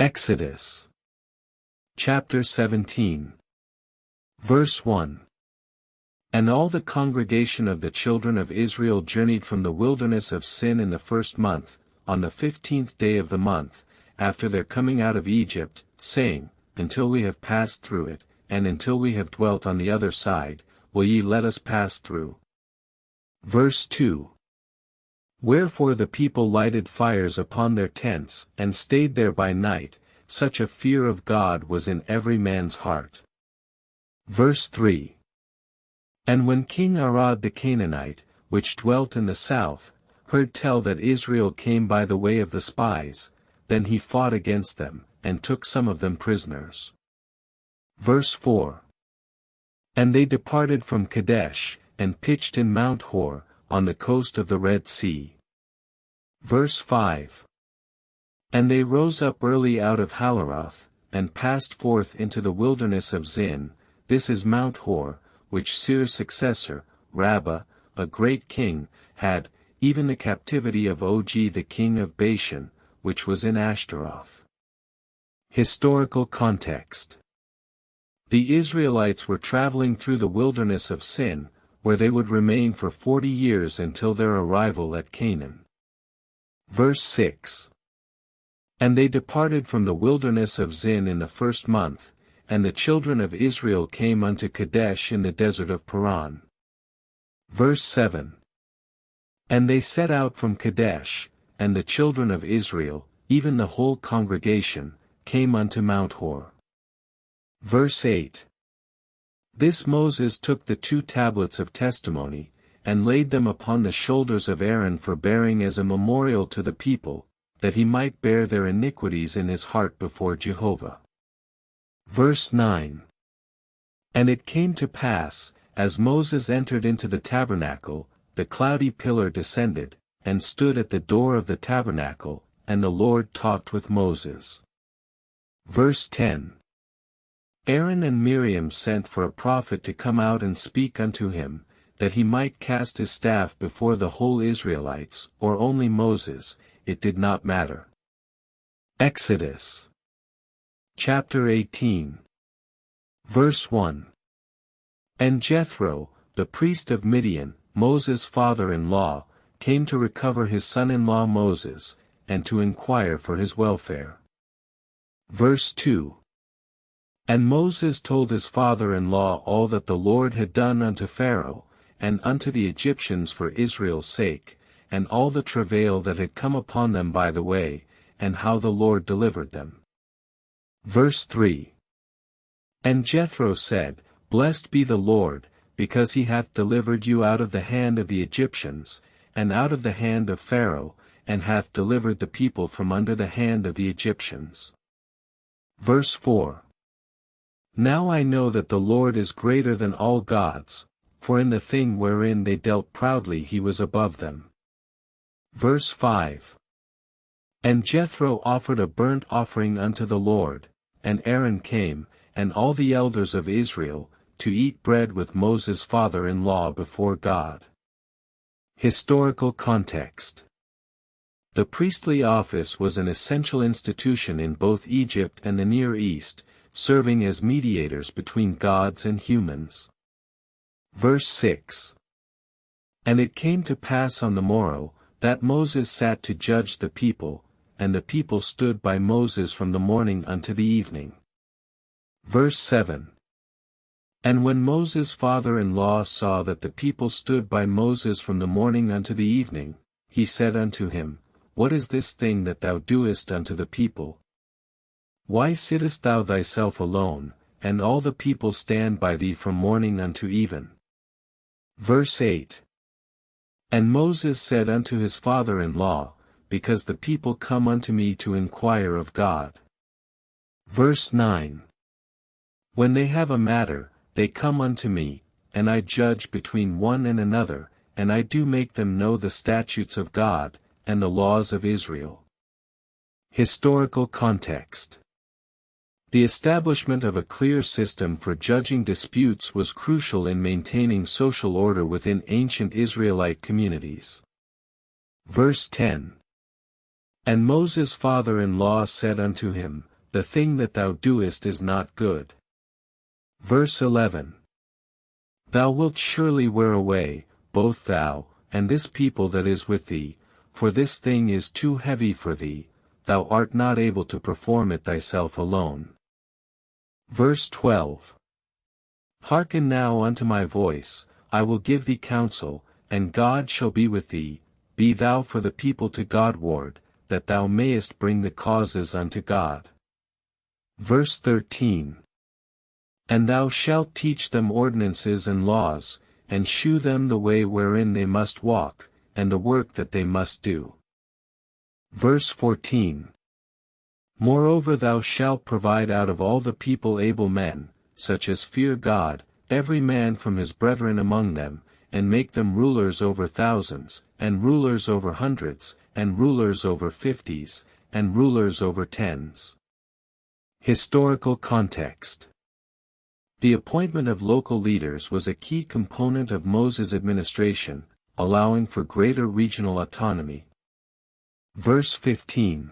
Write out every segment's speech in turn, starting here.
Exodus chapter 17. Verse 1. And all the congregation of the children of Israel journeyed from the wilderness of Sin in the 1st month, on the 15th day of the month, after their coming out of Egypt, saying, Until we have passed through it, and until we have dwelt on the other side, will ye let us pass through. Verse 2. Wherefore the people lighted fires upon their tents, and stayed there by night, such a fear of God was in every man's heart. Verse 3. And when King Arad the Canaanite, which dwelt in the south, heard tell that Israel came by the way of the spies, then he fought against them, and took some of them prisoners. Verse 4. And they departed from Kadesh, and pitched in Mount Hor, on the coast of the Red Sea. Verse 5. And they rose up early out of Halaroth, and passed forth into the wilderness of Zin, this is Mount Hor, which Seir's successor, Rabbah, a great king, had, even the captivity of Og the king of Bashan, which was in Ashtaroth. Historical context. The Israelites were traveling through the wilderness of Sin, where they would remain for 40 years until their arrival at Canaan. Verse 6. And they departed from the wilderness of Zin in the 1st month, and the children of Israel came unto Kadesh in the desert of Paran. Verse 7. And they set out from Kadesh, and the children of Israel, even the whole congregation, came unto Mount Hor. Verse 8. This Moses took the 2 tablets of testimony, and laid them upon the shoulders of Aaron for bearing as a memorial to the people, that he might bear their iniquities in his heart before Jehovah. Verse 9. And it came to pass, as Moses entered into the tabernacle, the cloudy pillar descended, and stood at the door of the tabernacle, and the Lord talked with Moses. Verse 10. Aaron and Miriam sent for a prophet to come out and speak unto him, that he might cast his staff before the whole Israelites, or only Moses, it did not matter. Exodus chapter 18. Verse 1. And Jethro, the priest of Midian, Moses' father-in-law, came to recover his son-in-law Moses, and to inquire for his welfare. Verse 2. And Moses told his father-in-law all that the Lord had done unto Pharaoh, and unto the Egyptians for Israel's sake, and all the travail that had come upon them by the way, and how the Lord delivered them. Verse 3. And Jethro said, Blessed be the Lord, because he hath delivered you out of the hand of the Egyptians, and out of the hand of Pharaoh, and hath delivered the people from under the hand of the Egyptians. Verse 4. Now I know that the Lord is greater than all gods, for in the thing wherein they dealt proudly he was above them. Verse 5. And Jethro offered a burnt offering unto the Lord, and Aaron came, and all the elders of Israel, to eat bread with Moses' father-in-law before God. Historical context. The priestly office was an essential institution in both Egypt and the Near East, serving as mediators between gods and humans. Verse 6. And it came to pass on the morrow, that Moses sat to judge the people, and the people stood by Moses from the morning unto the evening. Verse 7. And when Moses' father-in-law saw that the people stood by Moses from the morning unto the evening, he said unto him, What is this thing that thou doest unto the people? Why sittest thou thyself alone, and all the people stand by thee from morning unto even? Verse 8. And Moses said unto his father-in-law, Because the people come unto me to inquire of God. Verse 9. When they have a matter, they come unto me, and I judge between one and another, and I do make them know the statutes of God, and the laws of Israel. Historical context. The establishment of a clear system for judging disputes was crucial in maintaining social order within ancient Israelite communities. Verse 10. And Moses' father-in-law said unto him, the thing that thou doest is not good. Verse 11. Thou wilt surely wear away, both thou, and this people that is with thee, for this thing is too heavy for thee, thou art not able to perform it thyself alone. Verse 12. Hearken now unto my voice, I will give thee counsel, and God shall be with thee, be thou for the people to God ward, that thou mayest bring the causes unto God. Verse 13. And thou shalt teach them ordinances and laws, and shew them the way wherein they must walk, and the work that they must do. Verse 14. Moreover thou shalt provide out of all the people able men, such as fear God, every man from his brethren among them, and make them rulers over thousands, and rulers over hundreds, and rulers over fifties, and rulers over tens. Historical context. The appointment of local leaders was a key component of Moses' administration, allowing for greater regional autonomy. Verse 15.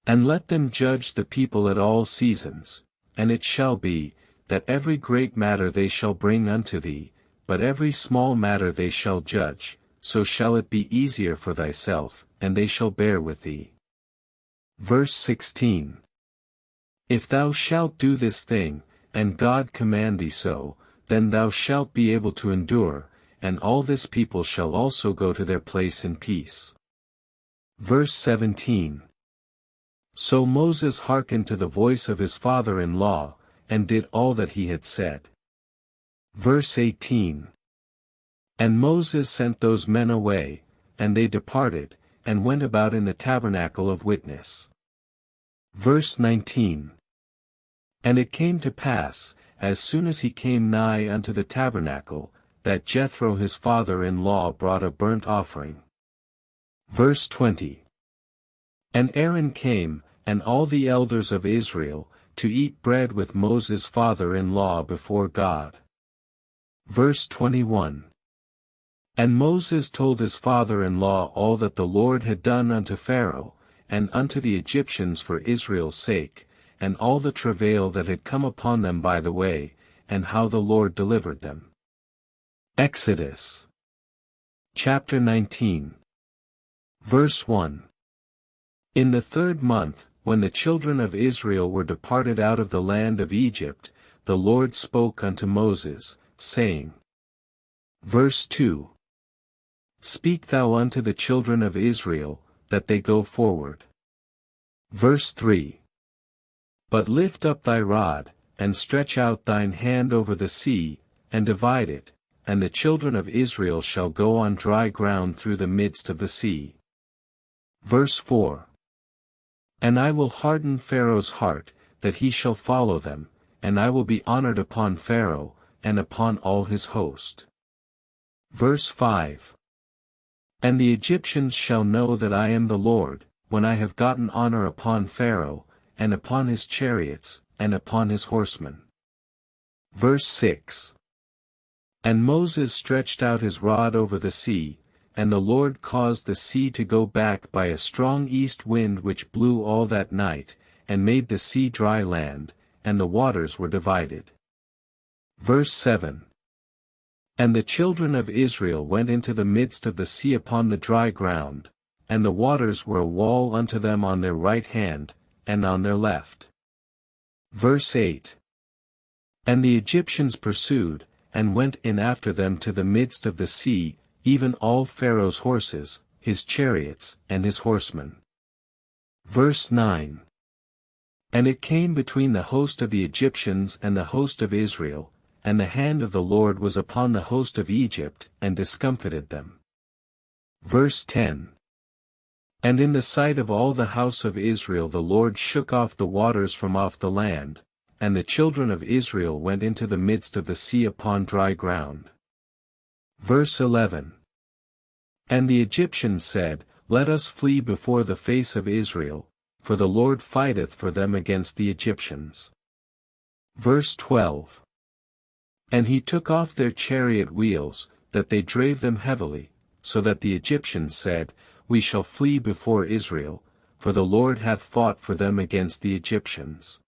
And let them judge the people at all seasons, and it shall be, that every great matter they shall bring unto thee, but every small matter they shall judge, so shall it be easier for thyself, and they shall bear with thee. Verse 16. If thou shalt do this thing, and God command thee so, then thou shalt be able to endure, and all this people shall also go to their place in peace. Verse 17. So Moses hearkened to the voice of his father-in-law, and did all that he had said. Verse 18. And Moses sent those men away, and they departed, and went about in the tabernacle of witness. Verse 19. And it came to pass, as soon as he came nigh unto the tabernacle, that Jethro his father-in-law brought a burnt offering. Verse 20. And Aaron came, and all the elders of Israel, to eat bread with Moses father-in-law before God. Verse 21. And Moses told his father-in-law all that the Lord had done unto Pharaoh, and unto the Egyptians for Israel's sake, and all the travail that had come upon them by the way, and how the Lord delivered them. Exodus. Chapter 19. Verse 1. In the 3rd month, when the children of Israel were departed out of the land of Egypt, the Lord spoke unto Moses, saying. Verse 2. Speak thou unto the children of Israel, that they go forward. Verse 3. But lift up thy rod, and stretch out thine hand over the sea, and divide it, and the children of Israel shall go on dry ground through the midst of the sea. Verse 4. And I will harden Pharaoh's heart, that he shall follow them, and I will be honored upon Pharaoh, and upon all his host. Verse 5. And the Egyptians shall know that I am the Lord, when I have gotten honor upon Pharaoh, and upon his chariots, and upon his horsemen. Verse 6. And Moses stretched out his rod over the sea, and the Lord caused the sea to go back by a strong east wind which blew all that night, and made the sea dry land, and the waters were divided. Verse 7. And the children of Israel went into the midst of the sea upon the dry ground, and the waters were a wall unto them on their right hand, and on their left. Verse 8. And the Egyptians pursued, and went in after them to the midst of the sea, even all Pharaoh's horses, his chariots, and his horsemen. Verse 9. And it came between the host of the Egyptians and the host of Israel, and the hand of the Lord was upon the host of Egypt, and discomfited them. Verse 10. And in the sight of all the house of Israel the Lord shook off the waters from off the land, and the children of Israel went into the midst of the sea upon dry ground. Verse 11. And the Egyptians said, Let us flee before the face of Israel, for the Lord fighteth for them against the Egyptians. Verse 12. And he took off their chariot wheels, that they drave them heavily, so that the Egyptians said, We shall flee before Israel, for the Lord hath fought for them against the Egyptians.